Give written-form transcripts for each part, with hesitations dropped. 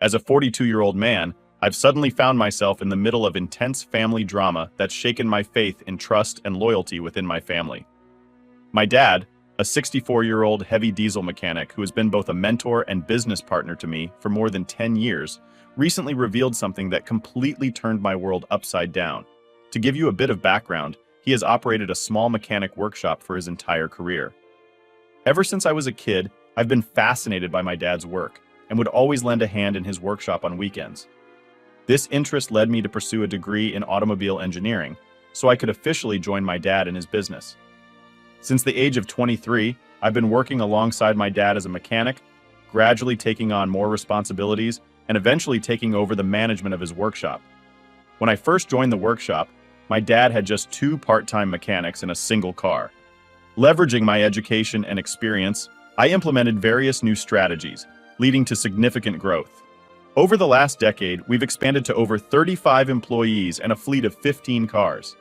As a 42-year-old man, I've suddenly found myself in the middle of intense family drama that's shaken my faith in trust and loyalty within my family. My dad, a 64-year-old heavy diesel mechanic who has been both a mentor and business partner to me for more than 10 years, recently revealed something that completely turned my world upside down. To give you a bit of background, he has operated a small mechanic workshop for his entire career. Ever since I was a kid, I've been fascinated by my dad's work and would always lend a hand in his workshop on weekends. This interest led me to pursue a degree in automobile engineering, so I could officially join my dad in his business. Since the age of 23, I've been working alongside my dad as a mechanic, gradually taking on more responsibilities and eventually taking over the management of his workshop. When I first joined the workshop, my dad had just 2 part-time mechanics in a single car. Leveraging my education and experience, I implemented various new strategies, leading to significant growth. Over the last decade, we've expanded to over 35 employees and a fleet of 15 cars.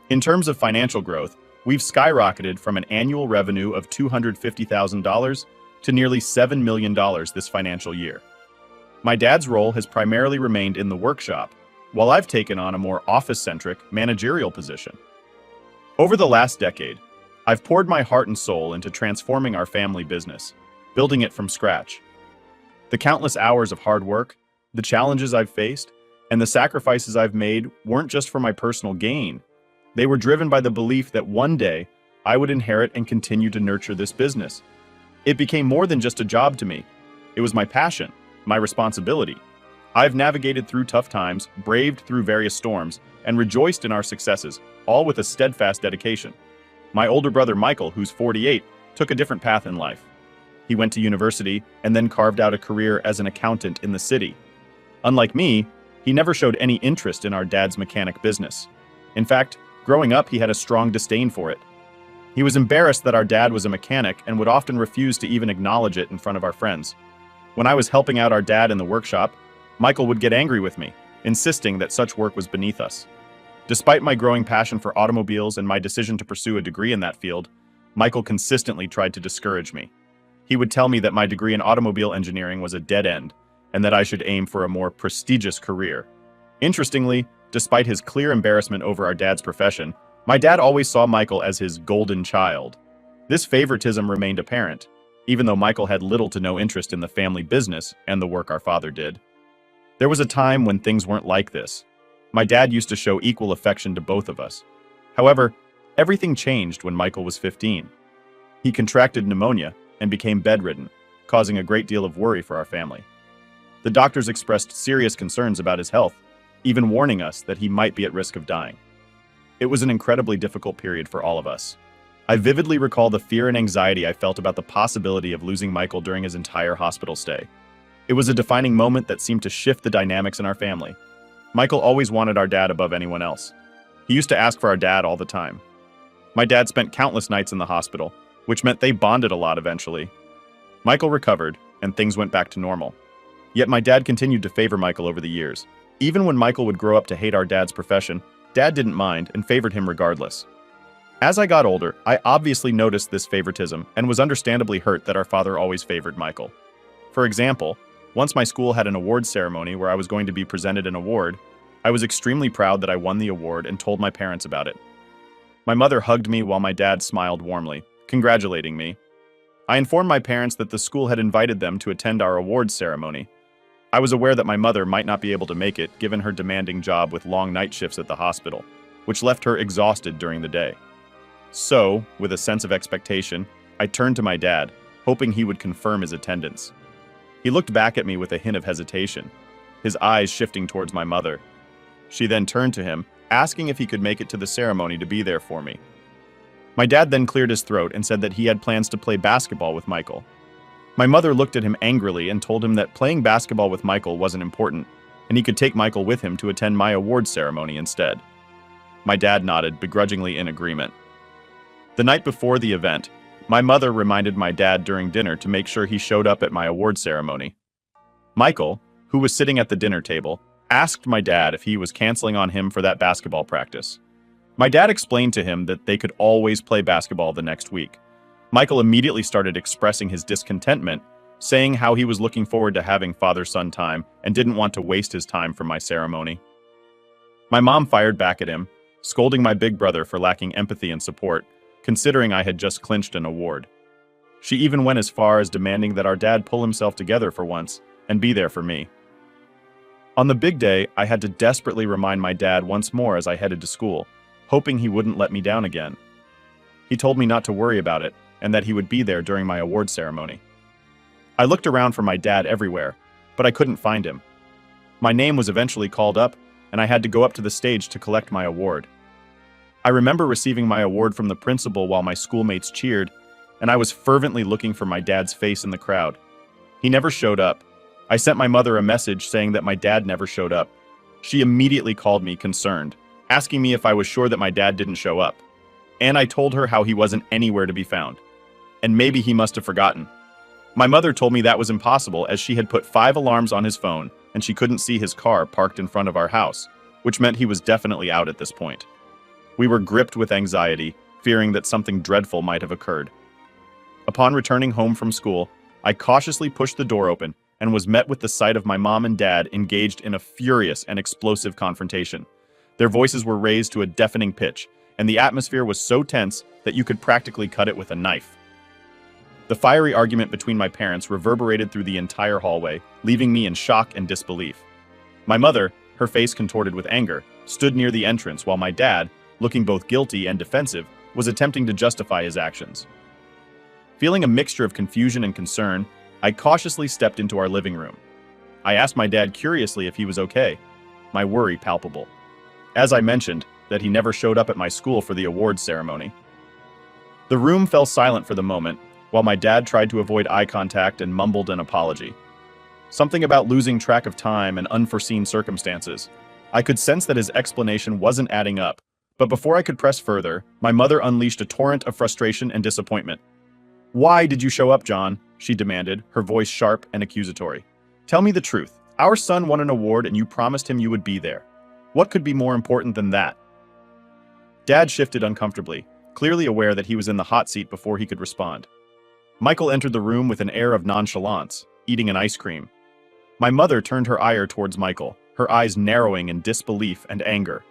In terms of financial growth, we've skyrocketed from an annual revenue of $250,000 to nearly $7 million this financial year. My dad's role has primarily remained in the workshop, while I've taken on a more office-centric managerial position. Over the last decade, I've poured my heart and soul into transforming our family business, building it from scratch. The countless hours of hard work, the challenges I've faced, and the sacrifices I've made weren't just for my personal gain. They were driven by the belief that one day I would inherit and continue to nurture this business. It became more than just a job to me. It was my passion, my responsibility. I've navigated through tough times, braved through various storms, and rejoiced in our successes, all with a steadfast dedication. My older brother Michael, who's 48, took a different path in life. He went to university and then carved out a career as an accountant in the city. Unlike me, he never showed any interest in our dad's mechanic business. In fact, growing up, he had a strong disdain for it. He was embarrassed that our dad was a mechanic and would often refuse to even acknowledge it in front of our friends. When I was helping out our dad in the workshop, Michael would get angry with me, insisting that such work was beneath us. Despite my growing passion for automobiles and my decision to pursue a degree in that field, Michael consistently tried to discourage me. He would tell me that my degree in automobile engineering was a dead end, and that I should aim for a more prestigious career. Interestingly, despite his clear embarrassment over our dad's profession, my dad always saw Michael as his golden child. This favoritism remained apparent, even though Michael had little to no interest in the family business and the work our father did. There was a time when things weren't like this. My dad used to show equal affection to both of us. However, everything changed when Michael was 15. He contracted pneumonia and became bedridden, causing a great deal of worry for our family. The doctors expressed serious concerns about his health, even warning us that he might be at risk of dying. It was an incredibly difficult period for all of us. I vividly recall the fear and anxiety I felt about the possibility of losing Michael during his entire hospital stay. It was a defining moment that seemed to shift the dynamics in our family. Michael always wanted our dad above anyone else. He used to ask for our dad all the time. My dad spent countless nights in the hospital, which meant they bonded a lot eventually. Michael recovered, and things went back to normal. Yet my dad continued to favor Michael over the years. Even when Michael would grow up to hate our dad's profession, Dad didn't mind and favored him regardless. As I got older, I obviously noticed this favoritism and was understandably hurt that our father always favored Michael. For example, once my school had an awards ceremony where I was going to be presented an award, I was extremely proud that I won the award and told my parents about it. My mother hugged me while my dad smiled warmly, congratulating me. I informed my parents that the school had invited them to attend our awards ceremony. I was aware that my mother might not be able to make it given her demanding job with long night shifts at the hospital, which left her exhausted during the day. So, with a sense of expectation, I turned to my dad, hoping he would confirm his attendance. He looked back at me with a hint of hesitation, his eyes shifting towards my mother. She then turned to him, asking if he could make it to the ceremony to be there for me. My dad then cleared his throat and said that he had plans to play basketball with Michael. My mother looked at him angrily and told him that playing basketball with Michael wasn't important, and he could take Michael with him to attend my awards ceremony instead. My dad nodded, begrudgingly in agreement. The night before the event, my mother reminded my dad during dinner to make sure he showed up at my awards ceremony. Michael, who was sitting at the dinner table, asked my dad if he was canceling on him for that basketball practice. My dad explained to him that they could always play basketball the next week. Michael immediately started expressing his discontentment, saying how he was looking forward to having father-son time and didn't want to waste his time for my ceremony. My mom fired back at him, scolding my big brother for lacking empathy and support, considering I had just clinched an award. She even went as far as demanding that our dad pull himself together for once and be there for me. On the big day, I had to desperately remind my dad once more as I headed to school, hoping he wouldn't let me down again. He told me not to worry about it and that he would be there during my award ceremony. I looked around for my dad everywhere, but I couldn't find him. My name was eventually called up, and I had to go up to the stage to collect my award. I remember receiving my award from the principal while my schoolmates cheered, and I was fervently looking for my dad's face in the crowd. He never showed up. I sent my mother a message saying that my dad never showed up. She immediately called me concerned, asking me if I was sure that my dad didn't show up. And I told her how he wasn't anywhere to be found. And maybe he must have forgotten. My mother told me that was impossible as she had put 5 alarms on his phone and she couldn't see his car parked in front of our house, which meant he was definitely out at this point. We were gripped with anxiety, fearing that something dreadful might have occurred. Upon returning home from school, I cautiously pushed the door open and was met with the sight of my mom and dad engaged in a furious and explosive confrontation. Their voices were raised to a deafening pitch, and the atmosphere was so tense that you could practically cut it with a knife. The fiery argument between my parents reverberated through the entire hallway, leaving me in shock and disbelief. My mother, her face contorted with anger, stood near the entrance while my dad, looking both guilty and defensive, was attempting to justify his actions. Feeling a mixture of confusion and concern, I cautiously stepped into our living room. I asked my dad curiously if he was okay, my worry palpable. As I mentioned, that he never showed up at my school for the awards ceremony. The room fell silent for the moment, while my dad tried to avoid eye contact and mumbled an apology. Something about losing track of time and unforeseen circumstances. I could sense that his explanation wasn't adding up, but before I could press further, my mother unleashed a torrent of frustration and disappointment. "Why did you show up, John?" she demanded, her voice sharp and accusatory. "Tell me the truth. Our son won an award and you promised him you would be there. What could be more important than that?" Dad shifted uncomfortably, clearly aware that he was in the hot seat before he could respond. Michael entered the room with an air of nonchalance, eating an ice cream. My mother turned her ire towards Michael, her eyes narrowing in disbelief and anger.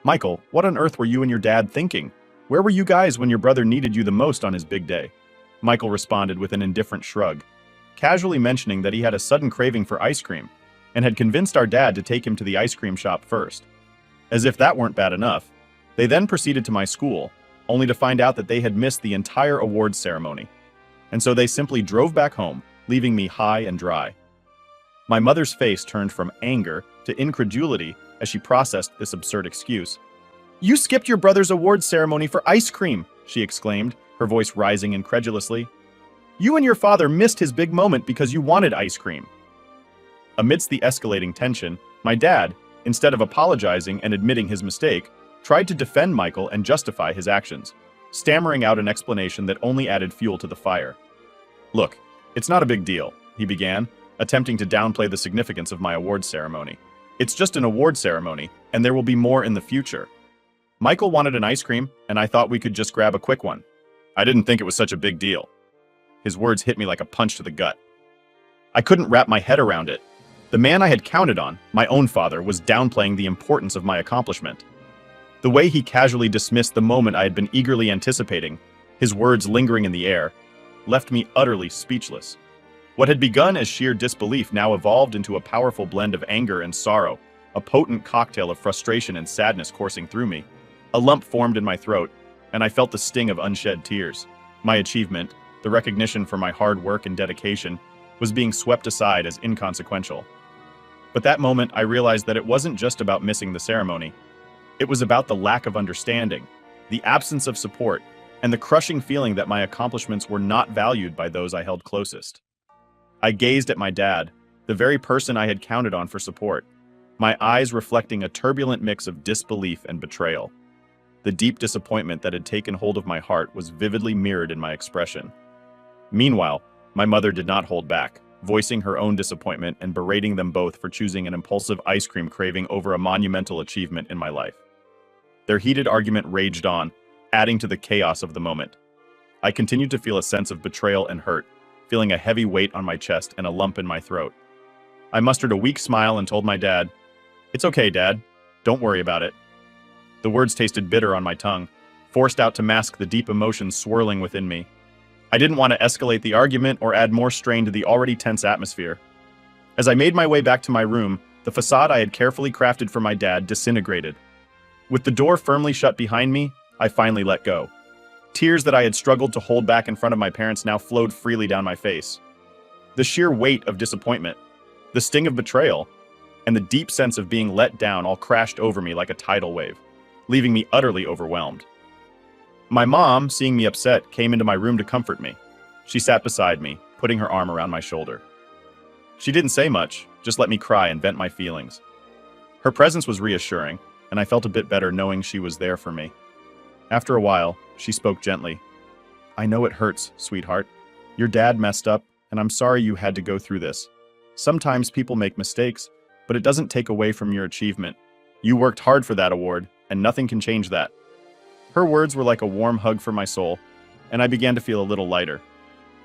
"Michael, what on earth were you and your dad thinking? Where were you guys when your brother needed you the most on his big day?" Michael responded with an indifferent shrug, casually mentioning that he had a sudden craving for ice cream and had convinced our dad to take him to the ice cream shop first. As if that weren't bad enough, they then proceeded to my school, only to find out that they had missed the entire awards ceremony. And so they simply drove back home, leaving me high and dry. My mother's face turned from anger to incredulity as she processed this absurd excuse. "You skipped your brother's awards ceremony for ice cream!" she exclaimed, her voice rising incredulously. "You and your father missed his big moment because you wanted ice cream." Amidst the escalating tension, my dad, instead of apologizing and admitting his mistake, tried to defend Michael and justify his actions, stammering out an explanation that only added fuel to the fire. "Look, it's not a big deal," he began, attempting to downplay the significance of my awards ceremony. "It's just an award ceremony, and there will be more in the future. Michael wanted an ice cream, and I thought we could just grab a quick one. I didn't think it was such a big deal." His words hit me like a punch to the gut. I couldn't wrap my head around it. The man I had counted on, my own father, was downplaying the importance of my accomplishment. The way he casually dismissed the moment I had been eagerly anticipating, his words lingering in the air, left me utterly speechless. What had begun as sheer disbelief now evolved into a powerful blend of anger and sorrow, a potent cocktail of frustration and sadness coursing through me. A lump formed in my throat, and I felt the sting of unshed tears. My achievement, the recognition for my hard work and dedication, was being swept aside as inconsequential. But that moment, I realized that it wasn't just about missing the ceremony. It was about the lack of understanding, the absence of support, and the crushing feeling that my accomplishments were not valued by those I held closest. I gazed at my dad, the very person I had counted on for support, my eyes reflecting a turbulent mix of disbelief and betrayal. The deep disappointment that had taken hold of my heart was vividly mirrored in my expression. Meanwhile, my mother did not hold back, voicing her own disappointment and berating them both for choosing an impulsive ice cream craving over a monumental achievement in my life. Their heated argument raged on, adding to the chaos of the moment. I continued to feel a sense of betrayal and hurt, feeling a heavy weight on my chest and a lump in my throat. I mustered a weak smile and told my dad, "It's okay, Dad. Don't worry about it." The words tasted bitter on my tongue, forced out to mask the deep emotions swirling within me. I didn't want to escalate the argument or add more strain to the already tense atmosphere. As I made my way back to my room, the facade I had carefully crafted for my dad disintegrated. With the door firmly shut behind me, I finally let go. Tears that I had struggled to hold back in front of my parents now flowed freely down my face. The sheer weight of disappointment, the sting of betrayal, and the deep sense of being let down all crashed over me like a tidal wave, leaving me utterly overwhelmed. My mom, seeing me upset, came into my room to comfort me. She sat beside me, putting her arm around my shoulder. She didn't say much, just let me cry and vent my feelings. Her presence was reassuring, and I felt a bit better knowing she was there for me. After a while, she spoke gently. "I know it hurts, sweetheart. Your dad messed up, and I'm sorry you had to go through this. Sometimes people make mistakes, but it doesn't take away from your achievement. You worked hard for that award, and nothing can change that." Her words were like a warm hug for my soul, and I began to feel a little lighter.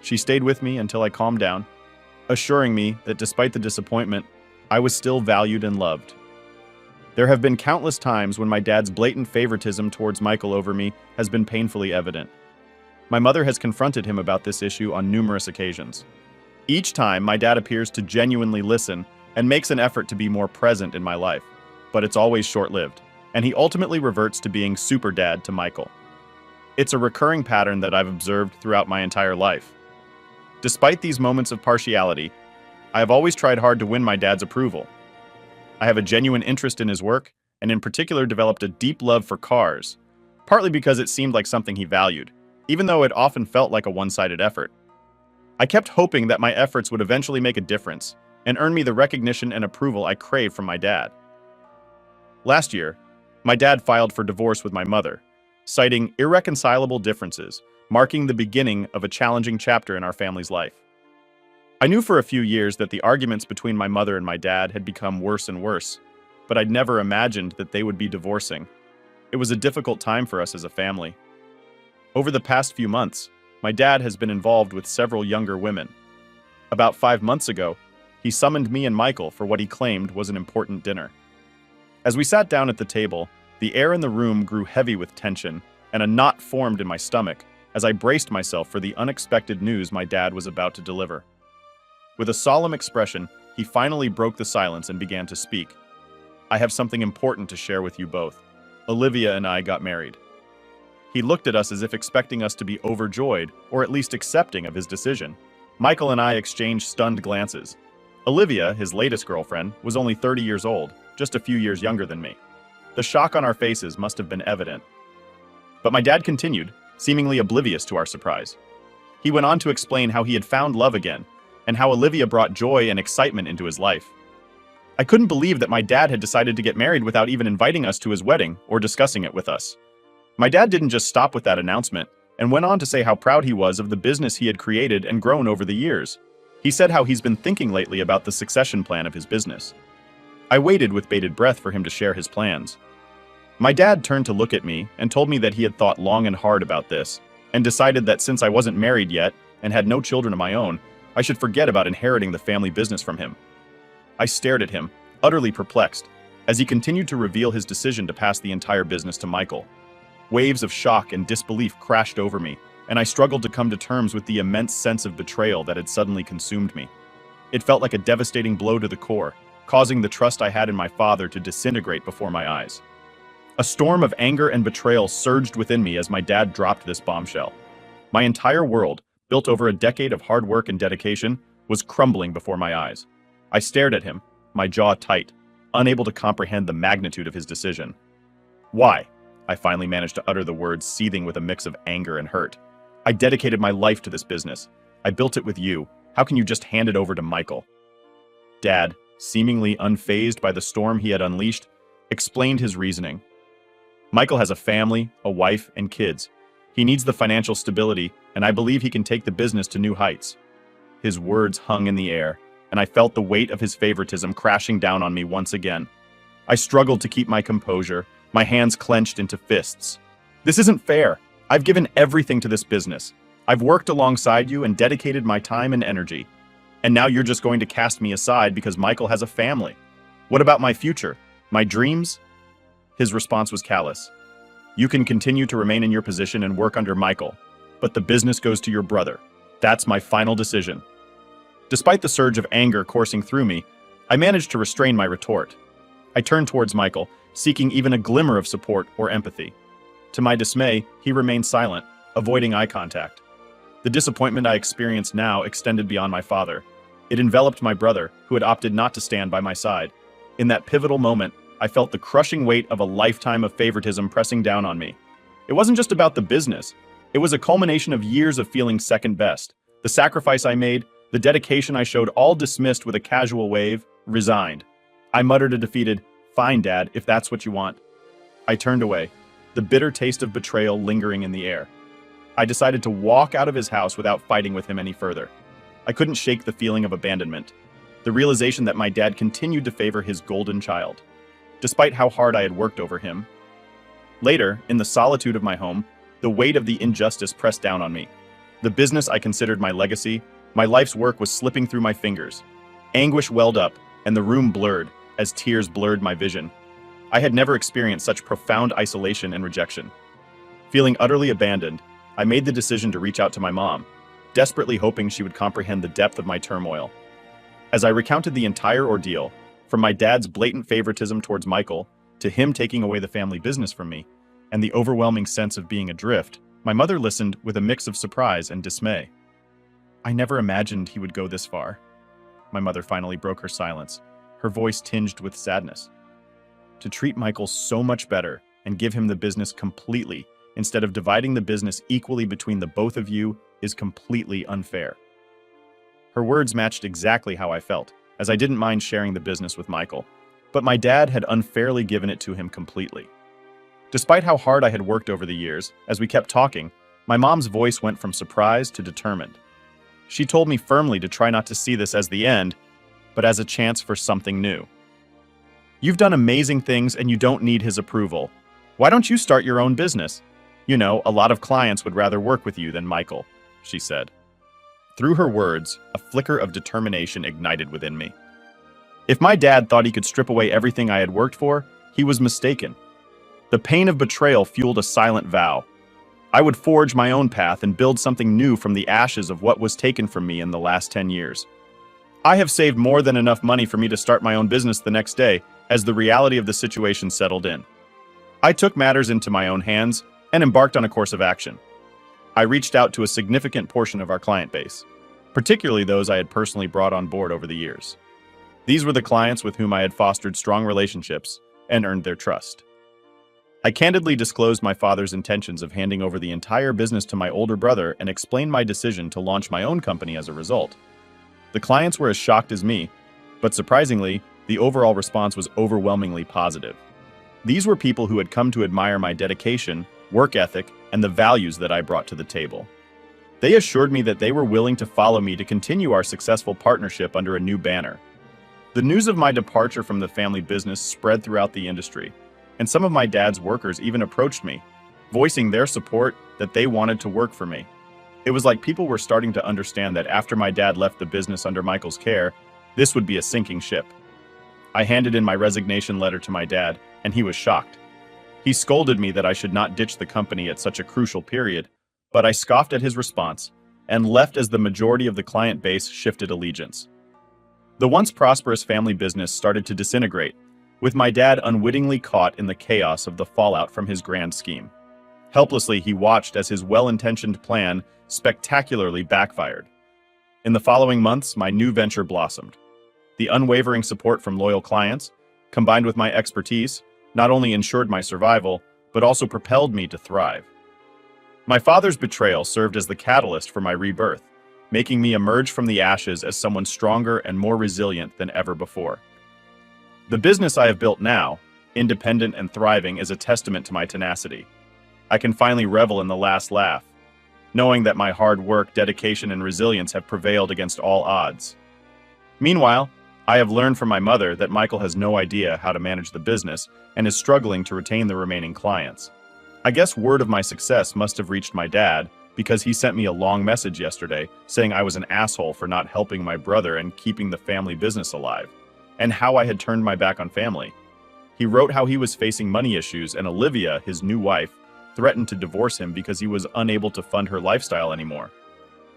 She stayed with me until I calmed down, assuring me that despite the disappointment, I was still valued and loved. There have been countless times when my dad's blatant favoritism towards Michael over me has been painfully evident. My mother has confronted him about this issue on numerous occasions. Each time, my dad appears to genuinely listen and makes an effort to be more present in my life, but it's always short-lived, and he ultimately reverts to being super dad to Michael. It's a recurring pattern that I've observed throughout my entire life. Despite these moments of partiality, I have always tried hard to win my dad's approval. I have a genuine interest in his work, and in particular developed a deep love for cars, partly because it seemed like something he valued, even though it often felt like a one-sided effort. I kept hoping that my efforts would eventually make a difference and earn me the recognition and approval I craved from my dad. Last year, my dad filed for divorce with my mother, citing irreconcilable differences, marking the beginning of a challenging chapter in our family's life. I knew for a few years that the arguments between my mother and my dad had become worse and worse, but I'd never imagined that they would be divorcing. It was a difficult time for us as a family. Over the past few months, my dad has been involved with several younger women. About 5 months ago, he summoned me and Michael for what he claimed was an important dinner. As we sat down at the table, the air in the room grew heavy with tension, and a knot formed in my stomach as I braced myself for the unexpected news my dad was about to deliver. With a solemn expression, he finally broke the silence and began to speak. "I have something important to share with you both. Olivia and I got married." He looked at us as if expecting us to be overjoyed, or at least accepting of his decision. Michael and I exchanged stunned glances. Olivia, his latest girlfriend, was only 30 years old, just a few years younger than me. The shock on our faces must have been evident. But my dad continued, seemingly oblivious to our surprise. He went on to explain how he had found love again, and how Olivia brought joy and excitement into his life. I couldn't believe that my dad had decided to get married without even inviting us to his wedding or discussing it with us. My dad didn't just stop with that announcement, and went on to say how proud he was of the business he had created and grown over the years. He said how he's been thinking lately about the succession plan of his business. I waited with bated breath for him to share his plans. My dad turned to look at me and told me that he had thought long and hard about this, and decided that since I wasn't married yet and had no children of my own, I should forget about inheriting the family business from him. I stared at him, utterly perplexed, as he continued to reveal his decision to pass the entire business to Michael. Waves of shock and disbelief crashed over me, and I struggled to come to terms with the immense sense of betrayal that had suddenly consumed me. It felt like a devastating blow to the core, causing the trust I had in my father to disintegrate before my eyes. A storm of anger and betrayal surged within me as my dad dropped this bombshell. My entire world, built over a decade of hard work and dedication, was crumbling before my eyes. I stared at him, my jaw tight, unable to comprehend the magnitude of his decision. "Why?" I finally managed to utter the words, seething with a mix of anger and hurt. "I dedicated my life to this business. I built it with you. How can you just hand it over to Michael?" Dad, seemingly unfazed by the storm he had unleashed, explained his reasoning. "Michael has a family, a wife, and kids. He needs the financial stability, and I believe he can take the business to new heights." His words hung in the air, and I felt the weight of his favoritism crashing down on me once again. I struggled to keep my composure, my hands clenched into fists. "This isn't fair. I've given everything to this business. I've worked alongside you and dedicated my time and energy. And now you're just going to cast me aside because Michael has a family. What about my future? My dreams? His response was callous. You can continue to remain in your position and work under Michael, but the business goes to your brother. That's my final decision. Despite the surge of anger coursing through me, I managed to restrain my retort. I turned towards Michael, seeking even a glimmer of support or empathy. To my dismay, he remained silent, avoiding eye contact. The disappointment I experienced now extended beyond my father. It enveloped my brother, who had opted not to stand by my side. In that pivotal moment, I felt the crushing weight of a lifetime of favoritism pressing down on me. It wasn't just about the business. It was a culmination of years of feeling second best. The sacrifice I made, the dedication I showed, all dismissed with a casual wave, resigned. I muttered a defeated, "Fine, Dad, if that's what you want." I turned away, the bitter taste of betrayal lingering in the air. I decided to walk out of his house without fighting with him any further. I couldn't shake the feeling of abandonment, the realization that my dad continued to favor his golden child, despite how hard I had worked over him. Later, in the solitude of my home, the weight of the injustice pressed down on me. The business I considered my legacy, my life's work, was slipping through my fingers. Anguish welled up, and the room blurred as tears blurred my vision. I had never experienced such profound isolation and rejection. Feeling utterly abandoned, I made the decision to reach out to my mom, desperately hoping she would comprehend the depth of my turmoil. As I recounted the entire ordeal, from my dad's blatant favoritism towards Michael, to him taking away the family business from me, and the overwhelming sense of being adrift, my mother listened with a mix of surprise and dismay. "I never imagined he would go this far." My mother finally broke her silence, her voice tinged with sadness. "To treat Michael so much better and give him the business completely, instead of dividing the business equally between the both of you, is completely unfair." Her words matched exactly how I felt, as I didn't mind sharing the business with Michael, but my dad had unfairly given it to him completely. Despite how hard I had worked over the years, as we kept talking, my mom's voice went from surprised to determined. She told me firmly to try not to see this as the end, but as a chance for something new. "You've done amazing things and you don't need his approval. Why don't you start your own business? You know, a lot of clients would rather work with you than Michael," she said. Through her words, a flicker of determination ignited within me. If my dad thought he could strip away everything I had worked for, he was mistaken. The pain of betrayal fueled a silent vow. I would forge my own path and build something new from the ashes of what was taken from me in the last 10 years. I have saved more than enough money for me to start my own business the next day, as the reality of the situation settled in. I took matters into my own hands and embarked on a course of action. I reached out to a significant portion of our client base, particularly those I had personally brought on board over the years. These were the clients with whom I had fostered strong relationships and earned their trust. I candidly disclosed my father's intentions of handing over the entire business to my older brother and explained my decision to launch my own company as a result. The clients were as shocked as me, but surprisingly, the overall response was overwhelmingly positive. These were people who had come to admire my dedication, work ethic, and the values that I brought to the table. They assured me that they were willing to follow me to continue our successful partnership under a new banner. The news of my departure from the family business spread throughout the industry, and some of my dad's workers even approached me, voicing their support that they wanted to work for me. It was like people were starting to understand that after my dad left the business under Michael's care, this would be a sinking ship. I handed in my resignation letter to my dad, and he was shocked. He scolded me that I should not ditch the company at such a crucial period, but I scoffed at his response and left as the majority of the client base shifted allegiance. The once prosperous family business started to disintegrate, with my dad unwittingly caught in the chaos of the fallout from his grand scheme. Helplessly, he watched as his well-intentioned plan spectacularly backfired. In the following months, my new venture blossomed. The unwavering support from loyal clients, combined with my expertise, not only ensured my survival, but also propelled me to thrive. My father's betrayal served as the catalyst for my rebirth, making me emerge from the ashes as someone stronger and more resilient than ever before. The business I have built now, independent and thriving, is a testament to my tenacity. I can finally revel in the last laugh, knowing that my hard work, dedication, and resilience have prevailed against all odds. Meanwhile, I have learned from my mother that Michael has no idea how to manage the business and is struggling to retain the remaining clients. I guess word of my success must have reached my dad, because he sent me a long message yesterday saying I was an asshole for not helping my brother and keeping the family business alive, and how I had turned my back on family. He wrote how he was facing money issues and Olivia, his new wife, threatened to divorce him because he was unable to fund her lifestyle anymore.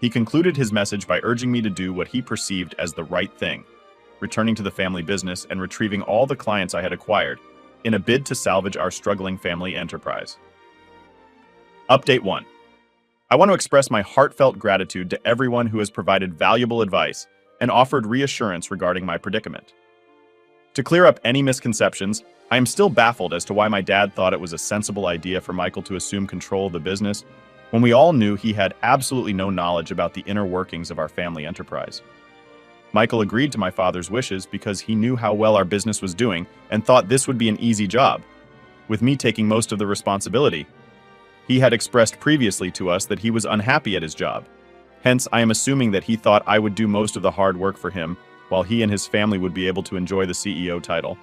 He concluded his message by urging me to do what he perceived as the right thing, returning to the family business and retrieving all the clients I had acquired, in a bid to salvage our struggling family enterprise. Update 1. I want to express my heartfelt gratitude to everyone who has provided valuable advice and offered reassurance regarding my predicament. To clear up any misconceptions, I am still baffled as to why my dad thought it was a sensible idea for Michael to assume control of the business when we all knew he had absolutely no knowledge about the inner workings of our family enterprise. Michael agreed to my father's wishes because he knew how well our business was doing and thought this would be an easy job, with me taking most of the responsibility. He had expressed previously to us that he was unhappy at his job. Hence, I am assuming that he thought I would do most of the hard work for him, while he and his family would be able to enjoy the CEO title.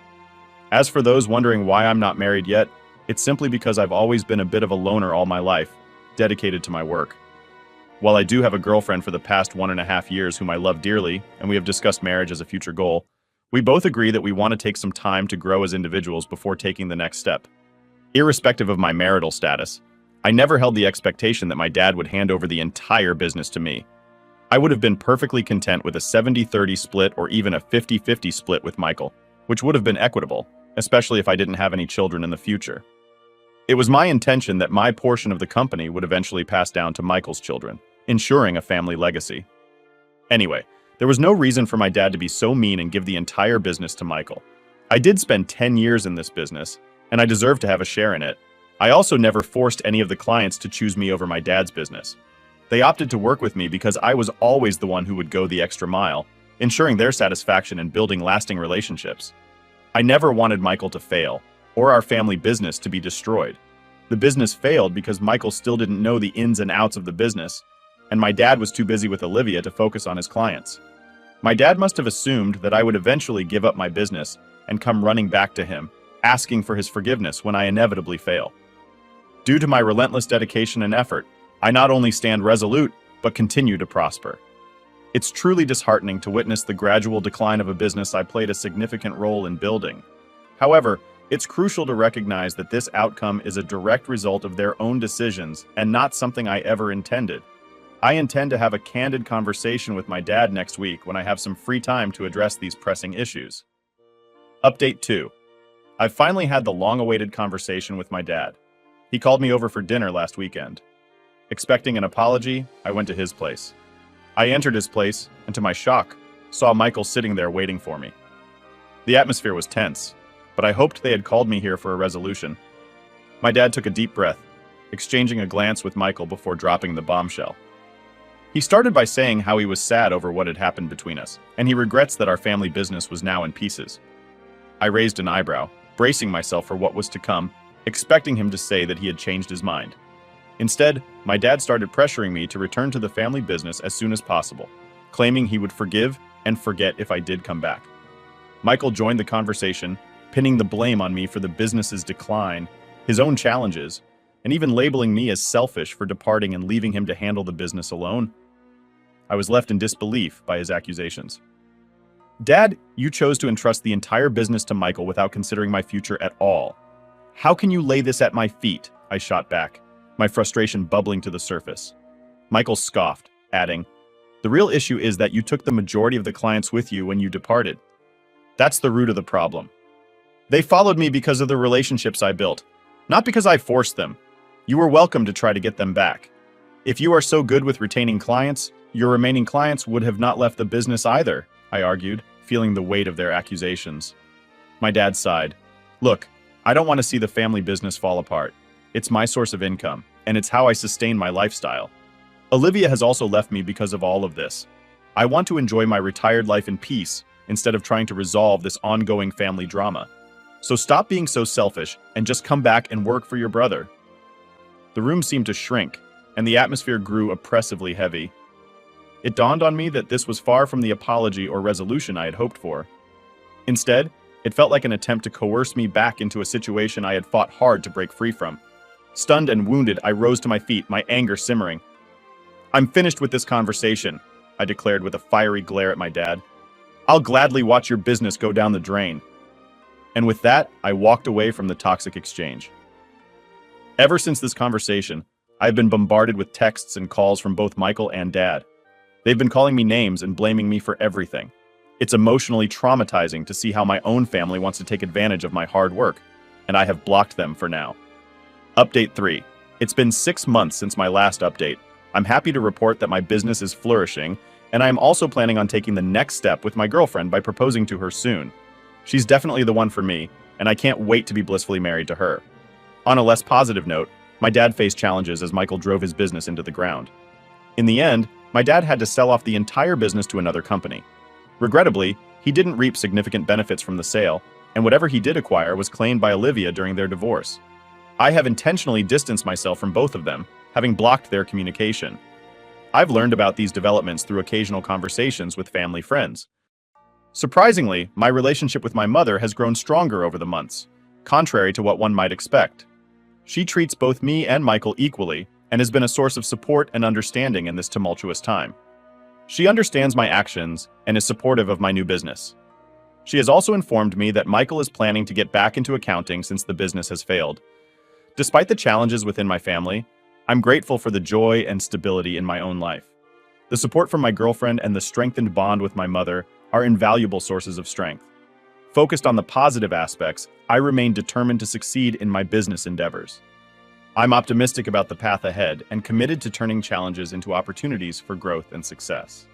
As for those wondering why I'm not married yet, it's simply because I've always been a bit of a loner all my life, dedicated to my work. While I do have a girlfriend for the past 1.5 years whom I love dearly, and we have discussed marriage as a future goal, we both agree that we want to take some time to grow as individuals before taking the next step. Irrespective of my marital status, I never held the expectation that my dad would hand over the entire business to me. I would have been perfectly content with a 70-30 split or even a 50-50 split with Michael, which would have been equitable, especially if I didn't have any children in the future. It was my intention that my portion of the company would eventually pass down to Michael's children, ensuring a family legacy. Anyway, there was no reason for my dad to be so mean and give the entire business to Michael. I did spend 10 years in this business, and I deserve to have a share in it. I also never forced any of the clients to choose me over my dad's business. They opted to work with me because I was always the one who would go the extra mile, ensuring their satisfaction and building lasting relationships. I never wanted Michael to fail, or our family business to be destroyed. The business failed because Michael still didn't know the ins and outs of the business, and my dad was too busy with Olivia to focus on his clients. My dad must have assumed that I would eventually give up my business and come running back to him, asking for his forgiveness when I inevitably fail. Due to my relentless dedication and effort, I not only stand resolute, but continue to prosper. It's truly disheartening to witness the gradual decline of a business I played a significant role in building. However, it's crucial to recognize that this outcome is a direct result of their own decisions and not something I ever intended. I intend to have a candid conversation with my dad next week when I have some free time to address these pressing issues. Update 2. I've finally had the long-awaited conversation with my dad. He called me over for dinner last weekend. Expecting an apology, I went to his place. I entered his place, and to my shock, saw Michael sitting there waiting for me. The atmosphere was tense, but I hoped they had called me here for a resolution. My dad took a deep breath, exchanging a glance with Michael before dropping the bombshell. He started by saying how he was sad over what had happened between us, and he regrets that our family business was now in pieces. I raised an eyebrow, bracing myself for what was to come, expecting him to say that he had changed his mind. Instead, my dad started pressuring me to return to the family business as soon as possible, claiming he would forgive and forget if I did come back. Michael joined the conversation, pinning the blame on me for the business's decline, his own challenges, and even labeling me as selfish for departing and leaving him to handle the business alone. I was left in disbelief by his accusations. Dad, you chose to entrust the entire business to Michael without considering my future at all. How can you lay this at my feet? I shot back, my frustration bubbling to the surface. Michael scoffed, adding, "The real issue is that you took the majority of the clients with you when you departed. That's the root of the problem. They followed me because of the relationships I built, not because I forced them. You were welcome to try to get them back. If you are so good with retaining clients, your remaining clients would have not left the business either," I argued, feeling the weight of their accusations. My dad sighed. "Look, I don't want to see the family business fall apart. It's my source of income, and it's how I sustain my lifestyle. Olivia has also left me because of all of this. I want to enjoy my retired life in peace instead of trying to resolve this ongoing family drama. So stop being so selfish and just come back and work for your brother." The room seemed to shrink, and the atmosphere grew oppressively heavy. It dawned on me that this was far from the apology or resolution I had hoped for. Instead, it felt like an attempt to coerce me back into a situation I had fought hard to break free from. Stunned and wounded, I rose to my feet, my anger simmering. I'm finished with this conversation, I declared with a fiery glare at my dad. I'll gladly watch your business go down the drain. And with that, I walked away from the toxic exchange. Ever since this conversation, I've been bombarded with texts and calls from both Michael and Dad. They've been calling me names and blaming me for everything. It's emotionally traumatizing to see how my own family wants to take advantage of my hard work, and I have blocked them for now. Update 3. It's been 6 months since my last update. I'm happy to report that my business is flourishing, and I am also planning on taking the next step with my girlfriend by proposing to her soon. She's definitely the one for me, and I can't wait to be blissfully married to her. On a less positive note, my dad faced challenges as Michael drove his business into the ground. In the end, my dad had to sell off the entire business to another company. Regrettably, he didn't reap significant benefits from the sale, and whatever he did acquire was claimed by Olivia during their divorce. I have intentionally distanced myself from both of them, having blocked their communication. I've learned about these developments through occasional conversations with family friends. Surprisingly, my relationship with my mother has grown stronger over the months, contrary to what one might expect. She treats both me and Michael equally and has been a source of support and understanding in this tumultuous time. She understands my actions and is supportive of my new business. She has also informed me that Michael is planning to get back into accounting since the business has failed. Despite the challenges within my family, I'm grateful for the joy and stability in my own life. The support from my girlfriend and the strengthened bond with my mother are invaluable sources of strength. Focused on the positive aspects, I remain determined to succeed in my business endeavors. I'm optimistic about the path ahead and committed to turning challenges into opportunities for growth and success.